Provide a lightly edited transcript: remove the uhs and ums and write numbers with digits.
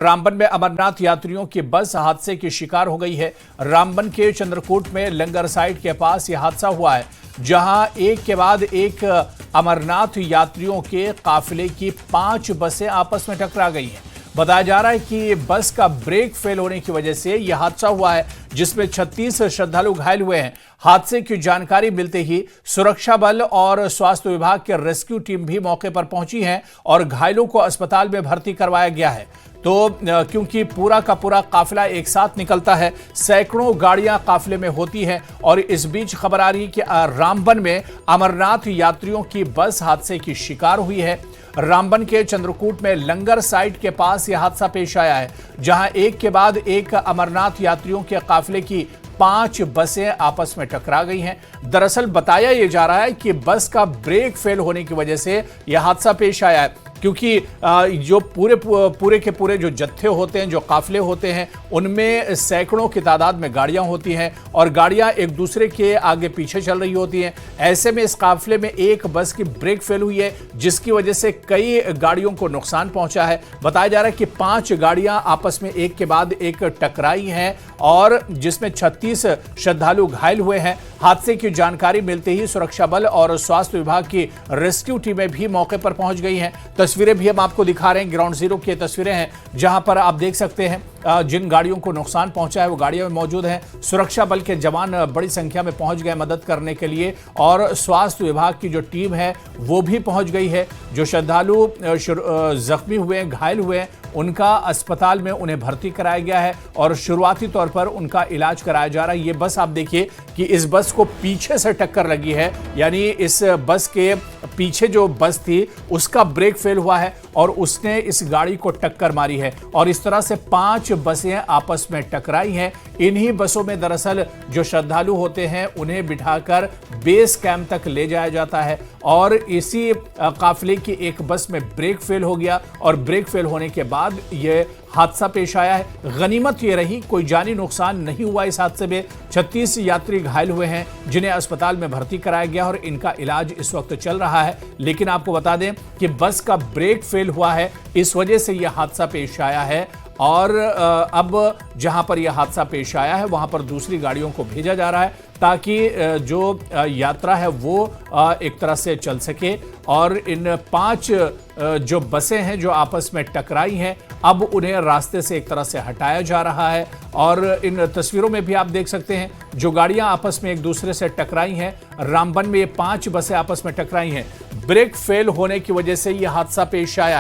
रामबन में अमरनाथ यात्रियों की बस हादसे की शिकार हो गई है। रामबन के चंद्रकूट में लंगर साइट के पास यह हादसा हुआ है, जहां एक के बाद एक अमरनाथ यात्रियों के काफिले की 5 बसें आपस में टकरा गई हैं। बताया जा रहा है कि बस का ब्रेक फेल होने की वजह से यह हादसा हुआ है, जिसमें 36 श्रद्धालु घायल हुए हैं। हादसे की जानकारी मिलते ही सुरक्षा बल और स्वास्थ्य विभाग की रेस्क्यू टीम भी मौके पर पहुंची है और घायलों को अस्पताल में भर्ती करवाया गया है। तो क्योंकि पूरा का पूरा काफिला एक साथ निकलता है, सैकड़ों गाड़ियां काफिले में होती हैं और इस बीच खबर आ रही है कि रामबन में अमरनाथ यात्रियों की बस हादसे की शिकार हुई है। रामबन के चंद्रकूट में लंगर साइट के पास यह हादसा पेश आया है, जहां एक के बाद एक अमरनाथ यात्रियों के काफिले की 5 बसें आपस में टकरा गई हैं। दरअसल बताया यह जा रहा है कि बस का ब्रेक फेल होने की वजह से यह हादसा पेश आया है, क्योंकि जो पूरे के पूरे जो जत्थे होते हैं, जो काफिले होते हैं, उनमें सैकड़ों की तादाद में गाड़ियां होती हैं और गाड़ियां एक दूसरे के आगे पीछे चल रही होती हैं। ऐसे में इस काफिले में एक बस की ब्रेक फेल हुई है, जिसकी वजह से कई गाड़ियों को नुकसान पहुंचा है। बताया जा रहा है कि 5 गाड़ियां आपस में एक के बाद एक टकराई हैं और जिसमें 36 श्रद्धालु घायल हुए हैं। हादसे की जानकारी मिलते ही सुरक्षा बल और स्वास्थ्य विभाग की रेस्क्यू टीमें भी मौके पर पहुंच गई हैं। तस्वीरें भी हम आपको दिखा रहे हैं, ग्राउंड जीरो की तस्वीरें हैं, जहां पर आप देख सकते हैं जिन गाड़ियों को नुकसान पहुंचा है वो गाड़ियों में मौजूद हैं। सुरक्षा बल के जवान बड़ी संख्या में पहुंच गए मदद करने के लिए और स्वास्थ्य विभाग की जो टीम है वो भी पहुंच गई है। जो श्रद्धालु जख्मी हुए, घायल हुए, उनका अस्पताल में उन्हें भर्ती कराया गया है और शुरुआती तौर पर उनका इलाज कराया जा रहा है। ये बस आप देखिए कि इस बस को पीछे से टक्कर लगी है, यानी इस बस के पीछे जो बस थी उसका ब्रेक फेल हुआ है और उसने इस गाड़ी को टक्कर मारी है और इस तरह से 5 बसें आपस में टकराई हैं। इन्हीं बसों में दरअसल जो श्रद्धालु होते हैं उन्हें बिठाकर बेस कैंप तक ले जाया जाता है और इसी काफिले की एक बस में ब्रेक फेल हो गया और ब्रेक फेल होने के बाद यह हादसा पेश आया है। गनीमत ये रही कोई जानी नुकसान नहीं हुआ इस हादसे में। 36 यात्री घायल हुए हैं, जिन्हें अस्पताल में भर्ती कराया गया और इनका इलाज इस वक्त चल रहा है। लेकिन आपको बता दें कि बस का ब्रेक फेल हुआ है, इस वजह से यह हादसा पेश आया है और अब जहां पर यह हादसा पेश आया है वहां पर दूसरी गाड़ियों को भेजा जा रहा है ताकि जो यात्रा है वो एक तरह से चल सके। और इन 5 जो बसें हैं जो आपस में टकराई हैं, अब उन्हें रास्ते से एक तरह से हटाया जा रहा है और इन तस्वीरों में भी आप देख सकते हैं जो गाड़ियां आपस में एक दूसरे से टकराई हैं। रामबन में ये 5 बसें आपस में टकराई हैं। ब्रेक फेल होने की वजह से यह हादसा पेश आया है।